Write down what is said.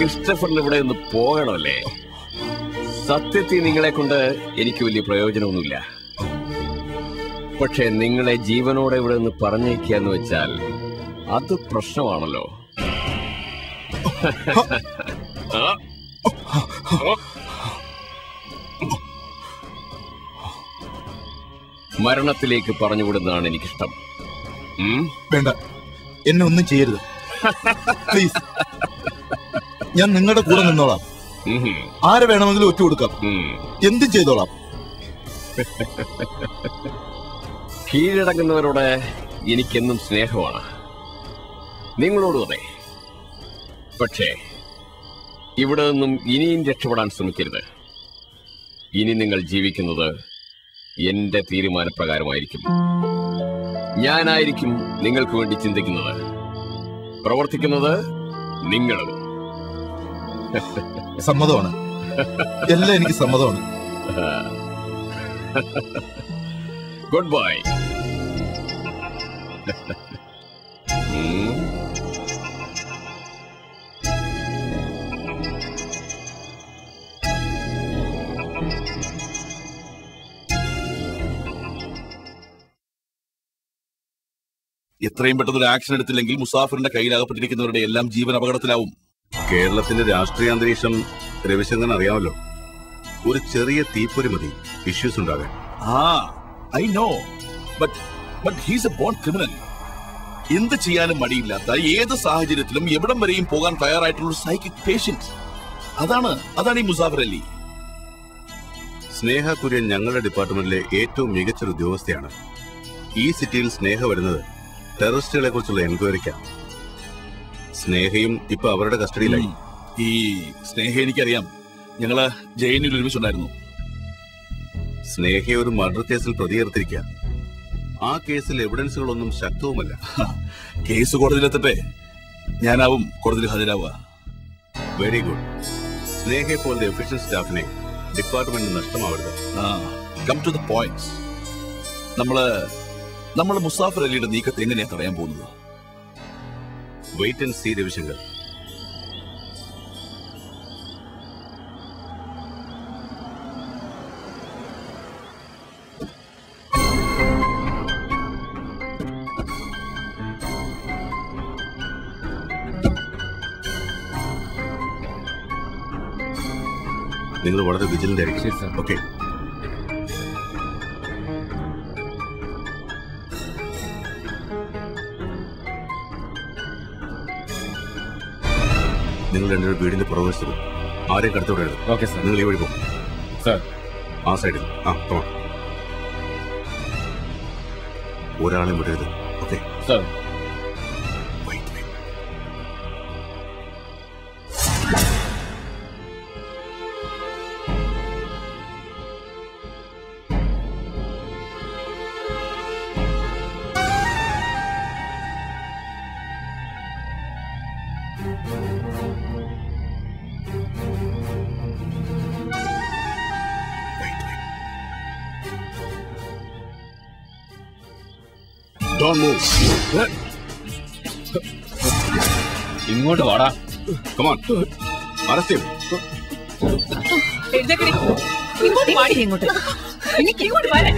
ക്രിസ്റ്റഫറിന് ഇവിടെ നിന്ന് പോകണമല്ലേ? സത്യത്തിൽ നിങ്ങളെ കൊണ്ട് എനിക്ക് വലിയ പ്രയോജനമൊന്നുമില്ല. പക്ഷെ നിങ്ങളെ ജീവനോടെ ഇവിടെ നിന്ന് പറഞ്ഞേക്കാന്ന് വെച്ചാൽ അത് പ്രശ്നമാണല്ലോ. മരണത്തിലേക്ക് പറഞ്ഞുവിടുന്നതാണ് എനിക്കിഷ്ടം. വേണ്ട, എന്നെ ഒന്നും ചെയ്യരുത് പ്ലീസ്. ഞാൻ നിങ്ങളുടെ കൂടെ നിന്നോളാം. ആരെ വേണമെങ്കിലും ഒറ്റ കൊടുക്കാം. എന്തും ചെയ്തോളാം. കീഴടങ്ങുന്നവരോട് എനിക്കെന്നും സ്നേഹമാണ്, നിങ്ങളോടും അതെ. പക്ഷേ ഇവിടെ നിന്നും ഇനിയും രക്ഷപ്പെടാൻ ശ്രമിക്കരുത്. ഇനി നിങ്ങൾ ജീവിക്കുന്നത് എന്റെ തീരുമാനപ്രകാരമായിരിക്കും. ഞാനായിരിക്കും നിങ്ങൾക്ക് വേണ്ടി ചിന്തിക്കുന്നത്, പ്രവർത്തിക്കുന്നത് നിങ്ങളും. സമ്മതമാണ്, എല്ലാം എനിക്ക് സമ്മതമാണ്. Good bye. എത്രയും പെട്ടെന്ന് ഒരു ആക്ഷൻ എടുത്തില്ലെങ്കിൽ മുസാഫിറിന്റെ കയ്യിലാകപ്പെട്ടിരിക്കുന്നവരുടെ എല്ലാം ജീവൻ അപകടത്തിലാവും. കേരളത്തിന്റെ രാഷ്ട്രീയ അന്തരീക്ഷം രവിശങ്കരൻ അറിയാമല്ലോ. ഒരു ചെറിയ തീപ്പൊരി മതി ഇഷ്യൂസ് ഉണ്ടാകാൻ. I know, but he's a born criminal. എന്ത് ചെയ്യാനും മടിയില്ലാത്ത, ഏത് സാഹചര്യത്തിലും എവിടം വരെയും പോകാൻ തയ്യാറായിട്ടുള്ള ഒരു സൈക്കിക് പേഷ്യന്റ്. അതാണ് ഈ മുസാഫിർ അലി. സ്നേഹ കുര്യൻ ഞങ്ങളുടെ ഡിപ്പാർട്ട്മെന്റിലെ ഏറ്റവും മികച്ചൊരു ഉദ്യോഗസ്ഥയാണ്. ഈ സിറ്റിയിൽ സ്നേഹ വരുന്നത് ടെററിസ്റ്റുകളെ കുറിച്ചുള്ള എൻക്വയറിക്കാണ്. സ്നേഹയും ഇപ്പൊ അവരുടെ കസ്റ്റഡിയിലായി. ഈ സ്നേഹ എനിക്കറിയാം, ഞങ്ങള് ജയിലിൽ ഒരുമിച്ചുണ്ടായിരുന്നു. സ്നേഹയെ ഒരു മർഡർ കേസിൽ പ്രതിയേർത്തിരിക്കുക. ആ കേസിൽ എവിഡൻസുകളൊന്നും ശക്തവുമല്ല. കേസ് കോടതിയിലെത്തട്ടെ, ഞാനാവും കോടതിയിൽ ഹാജരാവുക. Very good. സ്നേഹയെ പോലത്തെ എഫിഷ്യന്റ് സ്റ്റാഫിനെ ഡിപ്പാർട്ട്മെന്റ് നഷ്ടമാവരുത്. Come to the point. നമ്മള് മുസാഫിർ അലിയുടെ നീക്കത്തെ എങ്ങനെയാ തടയാൻ പോകുന്നത്? Wait and see Ravishankar. നിങ്ങൾ വളരെ വിജിലന്റ് ആയിരിക്കും. ഓക്കെ. നിങ്ങൾ രണ്ടുപേരും വീടിന്റെ പുറകുവശത്ത് ആരെയും കടത്തിവിടരുത്. Okay sir. നിങ്ങൾ ഈ വഴി പോകും സാർ. ആ സൈഡിൽ. ഒരാളെയും വിടരുത്. Okay sir. Don't move. ഇങ്ങോട്ട് വാടാ. Come on. Arrest him. ഇങ്ങോട്ട് വാടി. ഇങ്ങോട്ട് വരാൻ.